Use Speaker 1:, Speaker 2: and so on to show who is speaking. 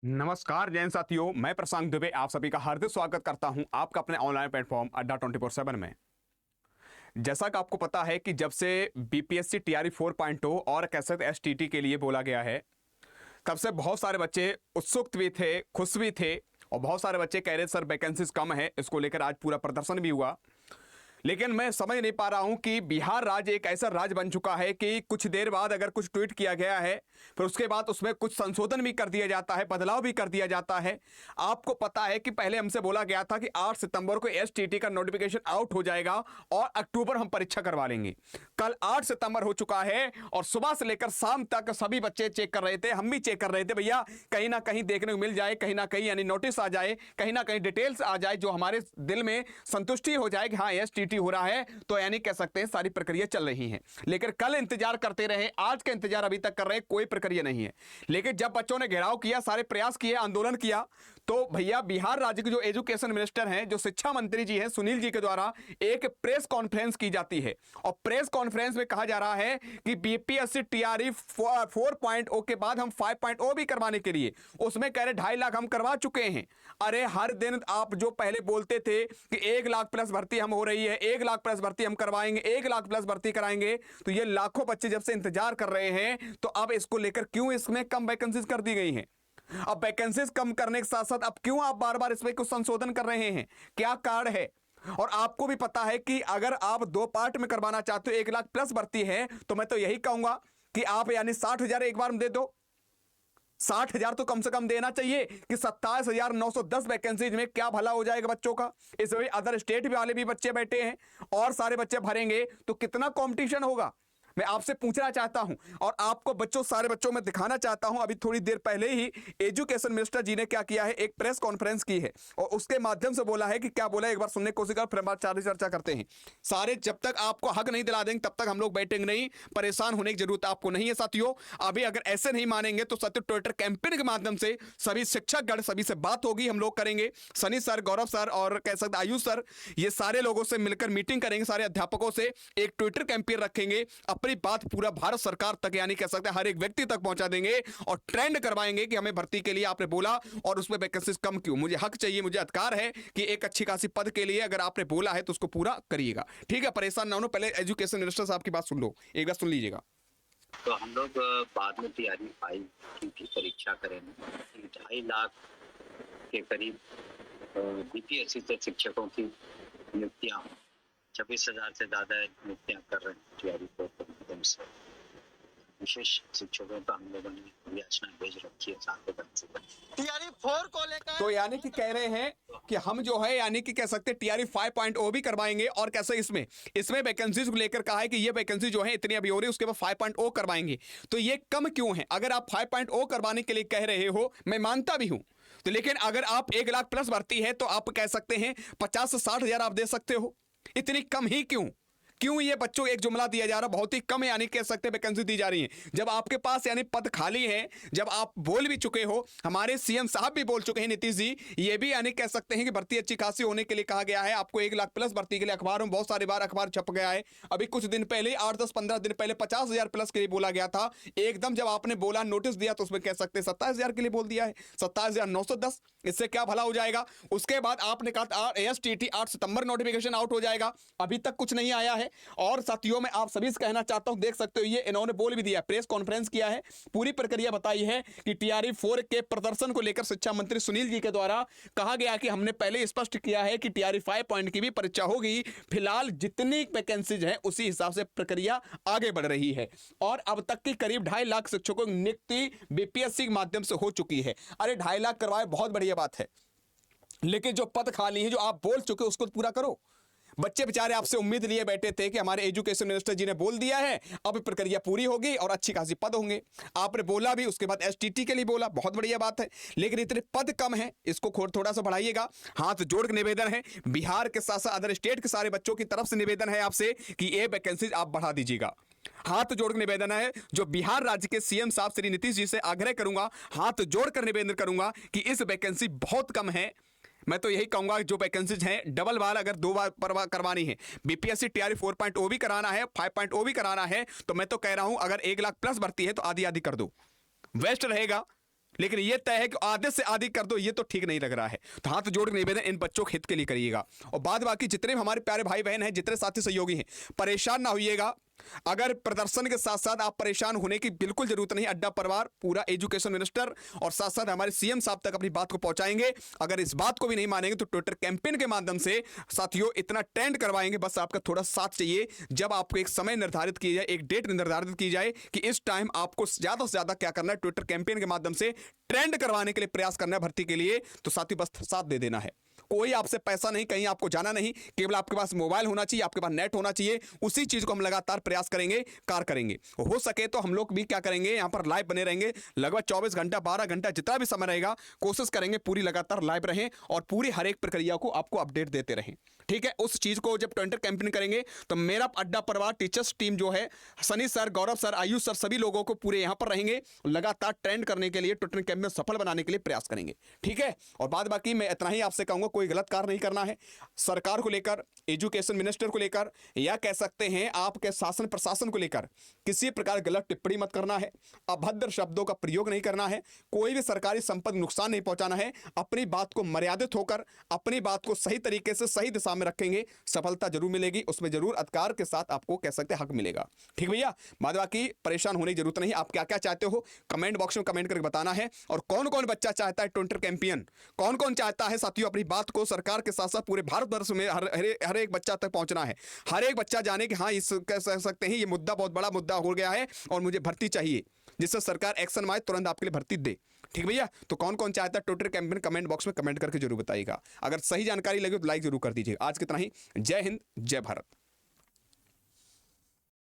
Speaker 1: नमस्कार जैन साथियों, मैं प्रशांत दुबे आप सभी का हार्दिक स्वागत करता हूं आपका अपने ऑनलाइन प्लेटफॉर्म अड्डा 24/7 में। जैसा कि आपको पता है कि जब से बीपीएससी टीआरई 4.0 और कैसे एसटीटी के लिए बोला गया है, तब से बहुत सारे बच्चे उत्सुक भी थे, खुश भी थे और बहुत सारे बच्चे कह रहे सर वैकेंसीज कम है। इसको लेकर आज पूरा प्रदर्शन भी हुआ। लेकिन मैं समझ नहीं पा रहा हूं कि बिहार राज्य एक ऐसा राज्य बन चुका है कि कुछ देर बाद अगर कुछ ट्वीट किया गया है, फिर उसके बाद उसमें कुछ संशोधन भी कर दिया जाता है, बदलाव भी कर दिया जाता है। आपको पता है कि पहले हमसे बोला गया था कि 8 सितंबर को एसटीटी का नोटिफिकेशन आउट हो जाएगा और अक्टूबर हम परीक्षा करवा लेंगे। कल 8 सितंबर हो चुका है और सुबह से लेकर शाम तक सभी बच्चे चेक कर रहे थे, हम भी चेक कर रहे थे। भैया कहीं ना कहीं देखने को मिल जाए, कहीं ना कहीं यानी नोटिस आ जाए, कहीं ना कहीं डिटेल्स आ जाए जो हमारे दिल में संतुष्टि हो जाए कि हाँ एसटीटी हो रहा है, तो यानी कह सकते हैं सारी प्रक्रिया चल रही है। लेकिन कल इंतजार करते रहे, आज का इंतजार अभी तक कर रहे, कोई प्रक्रिया नहीं है। लेकिन जब बच्चों ने घेराव किया, सारे प्रयास किए, आंदोलन किया, तो भैया बिहार राज्य के जो एजुकेशन मिनिस्टर हैं, जो शिक्षा मंत्री जी हैं सुनील जी के द्वारा एक प्रेस कॉन्फ्रेंस की जाती है और प्रेस कॉन्फ्रेंस में कहा जा रहा है कि बीपीएससी टीआरई 4.0 के बाद हम 5.0 भी करवाने के लिए, उसमें कह रहे 2.5 लाख हम करवा चुके हैं। अरे हर दिन आप जो पहले बोलते थे कि 1 लाख प्लस भर्ती हम हो रही है, 1 लाख प्लस भर्ती हम करवाएंगे, 1 लाख प्लस भर्ती कराएंगे, तो ये लाखों बच्चे जब से इंतजार कर रहे हैं, तो अब इसको लेकर क्यों इसमें कम वैकेंसीज कर दी गई हैं? अब वैकेंसीज कम करने के साथ साथ अब क्यों आप बार बार इसमें कुछ संशोधन कर रहे हैं? क्या कारण है? और आपको भी पता है कि अगर आप 2 पार्ट में करवाना चाहते हो, 1 लाख प्लस भर्ती है, तो मैं तो यही कहूंगा कि आप यानी 60,000 एक बार में दे दो। 60,000 तो कम से कम देना चाहिए कि 27,910 वैकेंसीज में क्या भला हो जाएगा बच्चों का। इसमें अदर स्टेट वाले भी बच्चे बैठे हैं और सारे बच्चे भरेंगे तो कितना कंपटीशन होगा। मैं आपसे पूछना चाहता हूं और आपको बच्चों, सारे बच्चों में दिखाना चाहता हूं। अभी थोड़ी देर पहले ही एजुकेशन मिनिस्टर जी ने क्या किया है, एक प्रेस कॉन्फ्रेंस की है और उसके माध्यम से बोला है कि क्या बोला है, एक बार सुनने की कोशिश कर, फिर बात चर्चा करते हैं। सारे जब तक आपको हक नहीं दिला देंगे तब तक हम लोग बैठेंगे नहीं। परेशान होने की जरूरत आपको नहीं है साथियों। अभी अगर ऐसे नहीं मानेंगे तो सत्य ट्विटर कैंपेन के माध्यम से सभी शिक्षकगण, सभी से बात होगी, हम लोग करेंगे। सनी सर, गौरव सर और कह सकते आयुष सर, ये सारे लोगों से मिलकर मीटिंग करेंगे, सारे अध्यापकों से एक ट्विटर कैंपेन रखेंगे, अपनी बात पूरा भारत सरकार तक यानी कह सकते हैं हर एक व्यक्ति तक पहुंचा देंगे और ट्रेंड करवाएंगे कि हमें भर्ती के लिए आपने बोला और उसमें वैकेंसीज कम क्यों। मुझे हक चाहिए, मुझे अधिकार है कि एक अच्छी खासी पद के लिए अगर आपने बोला है तो उसको पूरा करिएगा। ठीक है, परेशान ना हो। पहले एजुकेशन मिनिस्टर साहब की बात सुन लो, एक बार सुन लीजिएगा।
Speaker 2: तो हम लोग बाद में तैयारी फाइल की परीक्षा करेंगे। 2.5 लाख के करीब बीपीएससी से शिक्षकों की नियुक्तियां, 26,000 से ज्यादा नियुक्तियां कर रहे हैं तैयारी को से। विशेष शिक्षकों का हम लोगों ने याचना भेज रखी है
Speaker 3: टीआरई 4 को लेकर।
Speaker 1: तो यानी कि कह रहे हैं कि हम जो है यानी कि कह सकते हैं टीआरई 5.0 भी करवाएंगे और कैसे इसमें वैकेंसीज को लेकर कहा है कि ये वैकेंसी जो है इतनी अभी हो रही है, उसके बाद 5.0 करवाएंगे। तो ये कम क्यों है? अगर आप 5.0 करवाने के लिए कह रहे हो, मैं मानता भी हूं, तो लेकिन अगर आप 1 लाख प्लस भर्ती है तो आप कह सकते हैं 50 से 60,000 आप दे सकते हो। इतनी कम ही क्यों ये बच्चों एक जुमला दिया जा रहा बहुत ही कम है, यानी कह सकते हैं वैकेंसी दी जा रही है, जब आपके पास यानी पद खाली है, जब आप बोल भी चुके हो, हमारे सीएम साहब भी बोल चुके हैं, नीतीश जी, ये भी यानी कह सकते हैं कि भर्ती अच्छी खासी होने के लिए कहा गया है। आपको 1 लाख प्लस भर्ती के लिए अखबारों में बहुत सारी बार अखबार छप गया है। अभी कुछ दिन पहले 8, 10, 15 दिन पहले 50,000 प्लस के लिए बोला गया था। एकदम जब आपने बोला, नोटिस दिया, तो उसमें कह सकते हैं 27,000 के लिए बोल दिया है, 27,910। इससे क्या भला हो जाएगा? उसके बाद आपने कहा एसटीटी 8 सितंबर नोटिफिकेशन आउट हो जाएगा, अभी तक कुछ नहीं आया है। और साथियों मैं आप सभी से कहना चाहता हूं, देख सकते हो ये इन्होंने बोल भी दिया, प्रेस कॉन्फ्रेंस किया है, पूरी प्रक्रिया बताई है कि टीआरई 4 के प्रदर्शन को लेकर शिक्षा मंत्री सुनील जी के द्वारा कहा गया कि हमने पहले स्पष्ट किया है कि टीआरई 5 की भी परीक्षा होगी। फिलहाल जितनी वैकेंसीज हैं उसी हिसाब से प्रक्रिया आगे बढ़ रही है और अब तक की करीब 2.5 लाख शिक्षकों की नियुक्ति बीपीएससी के माध्यम से हो चुकी है। अरे 2.5 लाख करवाए, बहुत बढ़िया बात है, लेकिन जो पद खाली है, जो आप बोल चुके उसको पूरा करो। बच्चे बेचारे आपसे उम्मीद लिए बैठे थे कि हमारे एजुकेशन मिनिस्टर जी ने बोल दिया है, अब प्रक्रिया पूरी होगी और अच्छी खासी पद होंगे। आपने बोला भी, उसके बाद एसटीटी के लिए बोला, बहुत बढ़िया बात है, लेकिन इतने पद कम है, इसको थोड़ा सा बढ़ाइएगा। हाथ जोड़ के निवेदन है, बिहार के साथ साथ अदर स्टेट के सारे बच्चों की तरफ से निवेदन है आपसे कि ये वैकेंसीज आप बढ़ा दीजिएगा। हाथ जोड़ के निवेदन है, जो बिहार राज्य के सीएम साहब श्री नीतीश जी से आग्रह करूंगा, हाथ जोड़कर निवेदन करूंगा कि इस वैकेंसी बहुत कम है। मैं तो यही कहूंगा जो वैकेंसीज हैं डबल बार अगर 2 बार करवानी है, बीपीएससी टीआरई 4.0 भी कराना है, 5.0 भी कराना है, तो मैं तो कह रहा हूं अगर 1 लाख प्लस भर्ती है तो आधी आधी कर दो, वेस्ट रहेगा। लेकिन ये तय है कि आधे से आधी कर दो, ये तो ठीक नहीं लग रहा है। तो हाथ जोड़ के निवेदन इन बच्चों के हित के लिए करिएगा। और बाद बाकी जितने भी हमारे प्यारे भाई बहन हैं, जितने साथी सहयोगी हैं, परेशान ना होइएगा। अगर प्रदर्शन के साथ साथ आप परेशान होने की बिल्कुल जरूरत नहीं। अड्डा परिवार पूरा एजुकेशन मिनिस्टर और साथ साथ हमारे सीएम साहब तक अपनी बात को पहुंचाएंगे। अगर इस बात को भी नहीं मानेंगे तो ट्विटर कैंपेन के माध्यम से साथियों इतना ट्रेंड करवाएंगे। बस आपका थोड़ा साथ चाहिए। जब आपको एक समय निर्धारित किया जाए, एक डेट निर्धारित की जाए कि इस टाइम आपको ज्यादा से ज्यादा क्या करना है, ट्विटर कैंपेन के माध्यम से ट्रेंड करवाने के लिए प्रयास करना है भर्ती के लिए, तो साथियों बस साथ दे देना है। कोई आपसे पैसा नहीं, कहीं आपको जाना नहीं, केवल आपके पास मोबाइल होना चाहिए, आपके पास नेट होना चाहिए। उसी चीज को हम लगातार प्रयास करेंगे, कार्य करेंगे। हो सके तो हम लोग भी क्या करेंगे, यहाँ पर लाइव बने रहेंगे लगभग 24 घंटा 12 घंटा जितना भी समय रहेगा, कोशिश करेंगे पूरी लगातार लाइव रहें और पूरी हर एक प्रक्रिया को आपको अपडेट देते रहें। ठीक है, उस चीज को जब ट्विटर कैंपेन करेंगे तो मेरा अड्डा परिवार टीचर्स टीम जो है, सनी सर, गौरव सर, आयुष सर, सभी लोगों को पूरे यहाँ पर रहेंगे, लगातार ट्रेंड करने के लिए, ट्विटर कैंपेन सफल बनाने के लिए प्रयास करेंगे। ठीक है, और बाद बाकी मैं इतना ही आपसे कहूंगा, कोई गलत कार्य नहीं करना है। सरकार को लेकर, एजुकेशन मिनिस्टर को लेकर, या कह सकते हैं आपके शासन प्रशासन को लेकर किसी प्रकार गलत टिप्पणी मत करना है। अभद्र शब्दों का प्रयोग नहीं करना है। कोई भी सरकारी संपत्ति नुकसान नहीं पहुंचाना है। अपनी बात को मर्यादित होकर, अपनी बात को सही तरीके से सही दिशा में रखेंगे, सफलता जरूर मिलेगी। उसमें जरूर अधिकार के साथ आपको कह सकते हैं हक मिलेगा। ठीक भैया, बाद बाकी परेशान होने की जरूरत नहीं। आप क्या क्या चाहते हो कमेंट बॉक्स में कमेंट करके बताना है। और कौन कौन बच्चा चाहता है ट्विटर कैंपेन, कौन कौन चाहता है साथियों अपनी बात को सरकार के साथ साथ पूरे भारतवर्ष में हर एक बच्चा तक पहुंचना है। हर एक बच्चा जाने कि हाँ, इस कह सकते हैं ये मुद्दा बहुत बड़ा मुद्दा हो गया है और मुझे भर्ती चाहिए, जिससे सरकार एक्शन में आए, तुरंत आपके लिए भर्ती दे। ठीक भैया, तो कौन कौन चाहता है ट्विटर कैंपेन कमेंट बॉक्स में कमेंट करके जरूर बताइएगा। अगर सही जानकारी लगे तो लाइक जरूर कर दीजिएगा। आज कितना ही। जय हिंद, जय भारत।